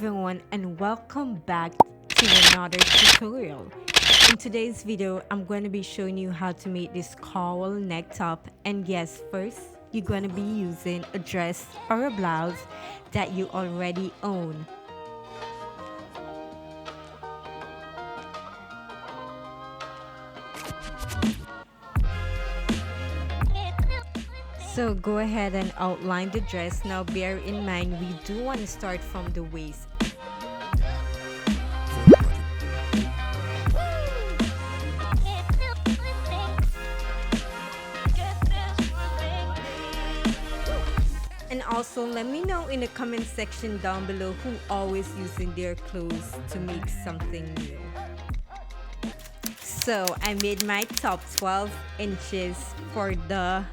everyone, and welcome back to another tutorial. In today's video, I'm going to be showing you how to make this cowl neck top. And yes, first you're going to be using a dress or a blouse that you already own. So go ahead and outline the dress. Now bear in mind, we do want to start from the waist. And also let me know in the comment section down below who always using their clothes to make something new. So I made my top 12 inches for the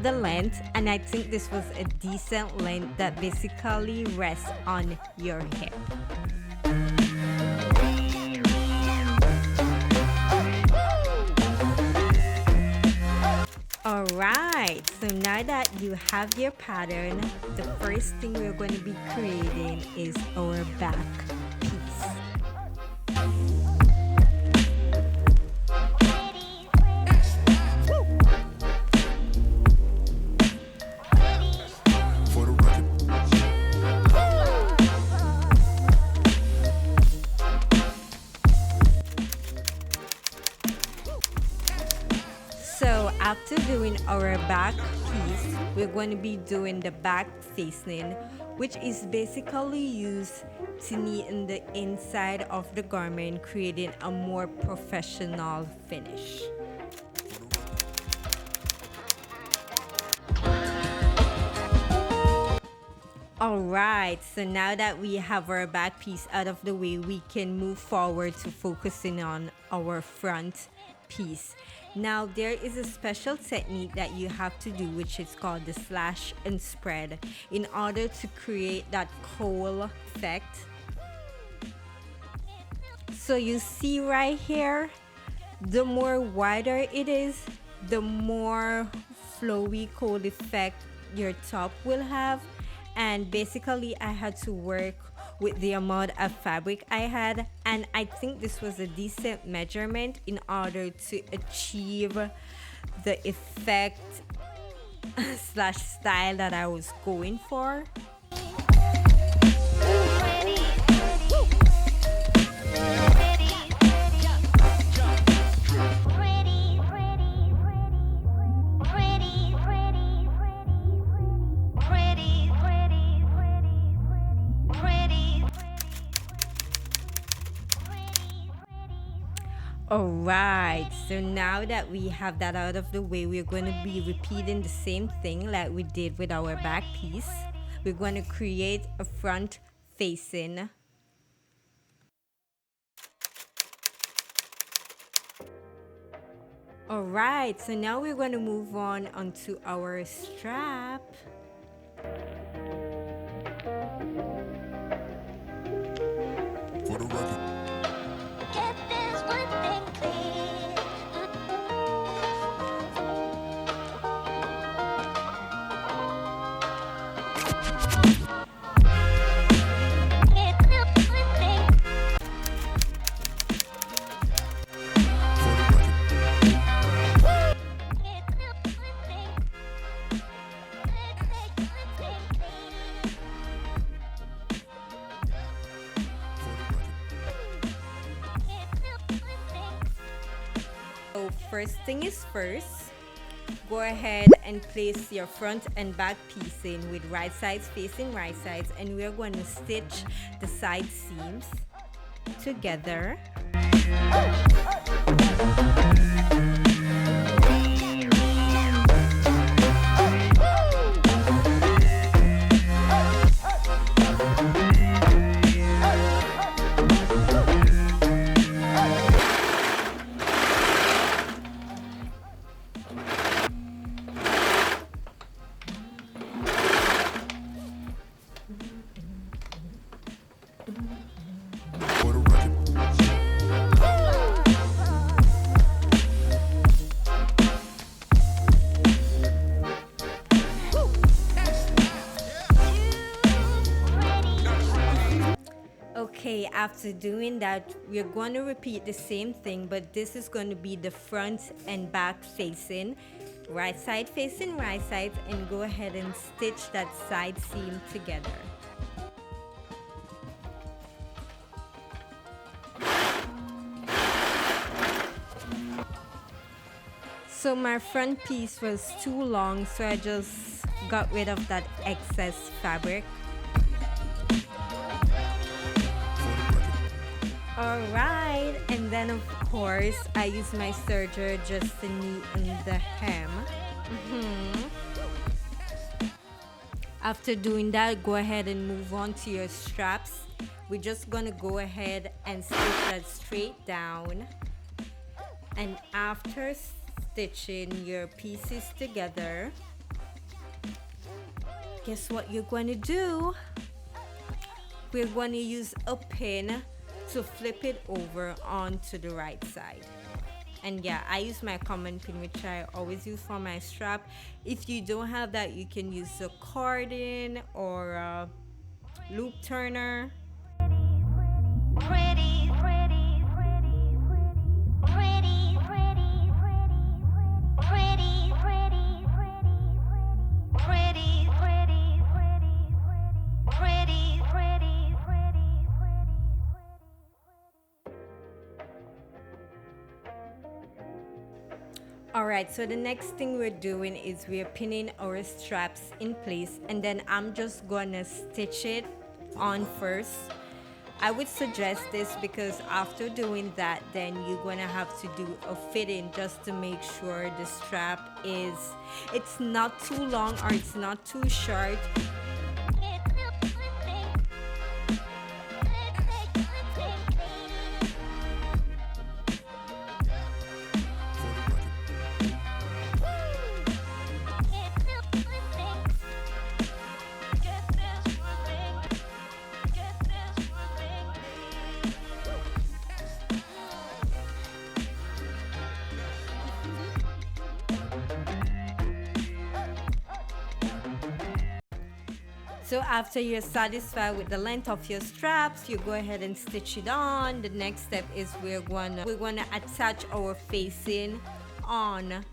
length, and I think this was a decent length that basically rests on your hip. Alright, so now that you have your pattern, the first thing we're going to be creating is our back piece. So after doing our back piece, we're going to be doing the back facing, which is basically used to neaten the inside of the garment, creating a more professional finish. Alright, so now that we have our back piece out of the way, we can move forward to focusing on our front piece. Now there is a special technique that you have to do, which is called the slash and spread, in order to create that cowl effect. So you see right here, the more wider it is, the more flowy cowl effect your top will have. And basically I had to work with the amount of fabric I had, and I think this was a decent measurement in order to achieve the effect slash style that I was going for. Alright, so now that we have that out of the way, we're going to be repeating the same thing like we did with our back piece. We're going to create a front facing. Alright, so now we're going to move on onto our strap. For the record. So first thing is first, go ahead and place your front and back piecing with right sides facing right sides, and we're going to stitch the side seams together. For the record. after doing that, we're going to repeat the same thing, but this is going to be the front and back facing, right side facing right side, and go ahead and stitch that side seam together. So my front piece was too long, so I just got rid of that excess fabric. Alright, and then of course I use my serger just to neaten the hem. After doing that, go ahead and move on to your straps. We're just gonna go ahead and stitch that straight down. And after stitching your pieces together, guess what you're going to do? We're going to use a pin to flip it over onto the right side. And yeah, I use my common pin, which I always use for my strap. If you don't have that, you can use a cordon or a loop turner. Alright, so the next thing we're doing is we're pinning our straps in place, and then I'm just gonna stitch it on first. I would suggest this because after doing that, then you're gonna have to do a fitting just to make sure the strap is, it's not too long or it's not too short. So after you're satisfied with the length of your straps, you go ahead and stitch it on. The next step is we're gonna attach our facing on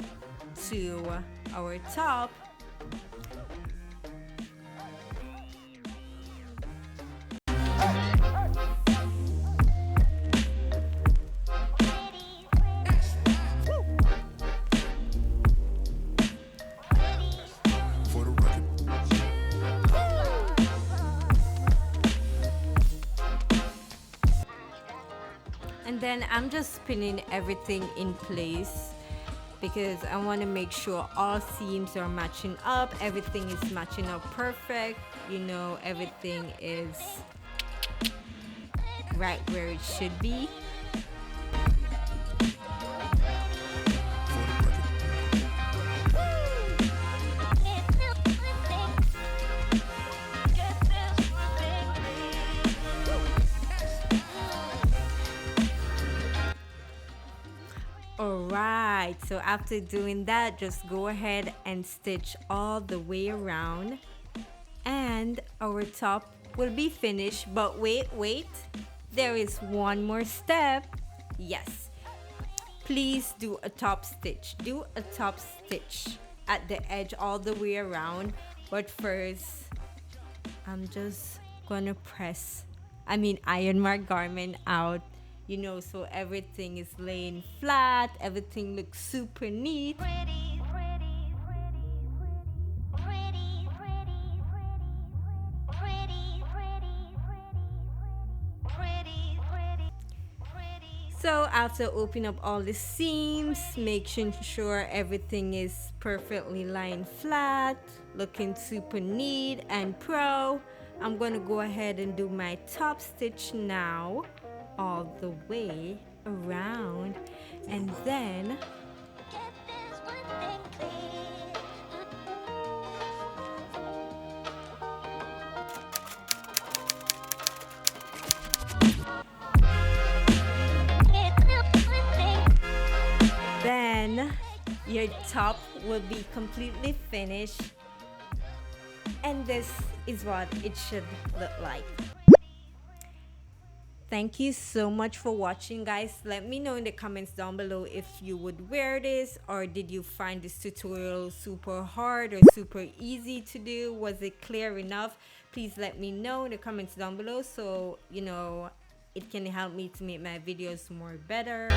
to our top. And then I'm just pinning everything in place because I want to make sure all seams are matching up, everything is matching up perfect, you know, everything is right where it should be. Alright, so after doing that, just go ahead and stitch all the way around and our top will be finished. But wait, there is one more step. Yes, please do a top stitch. Do a top stitch at the edge all the way around. But first, I'm just gonna iron my garment out, you know, so everything is laying flat, everything looks super neat. So after opening up all the seams, making sure everything is perfectly lying flat, looking super neat and pro, I'm gonna go ahead and do my top stitch now all the way around, and then your top will be completely finished, and this is what it should look like. Thank you so much for watching, guys. Let me know in the comments down below if you would wear this, or did you find this tutorial super hard or super easy to do? Was it clear enough? Please let me know in the comments down below, so you know it can help me to make my videos more better.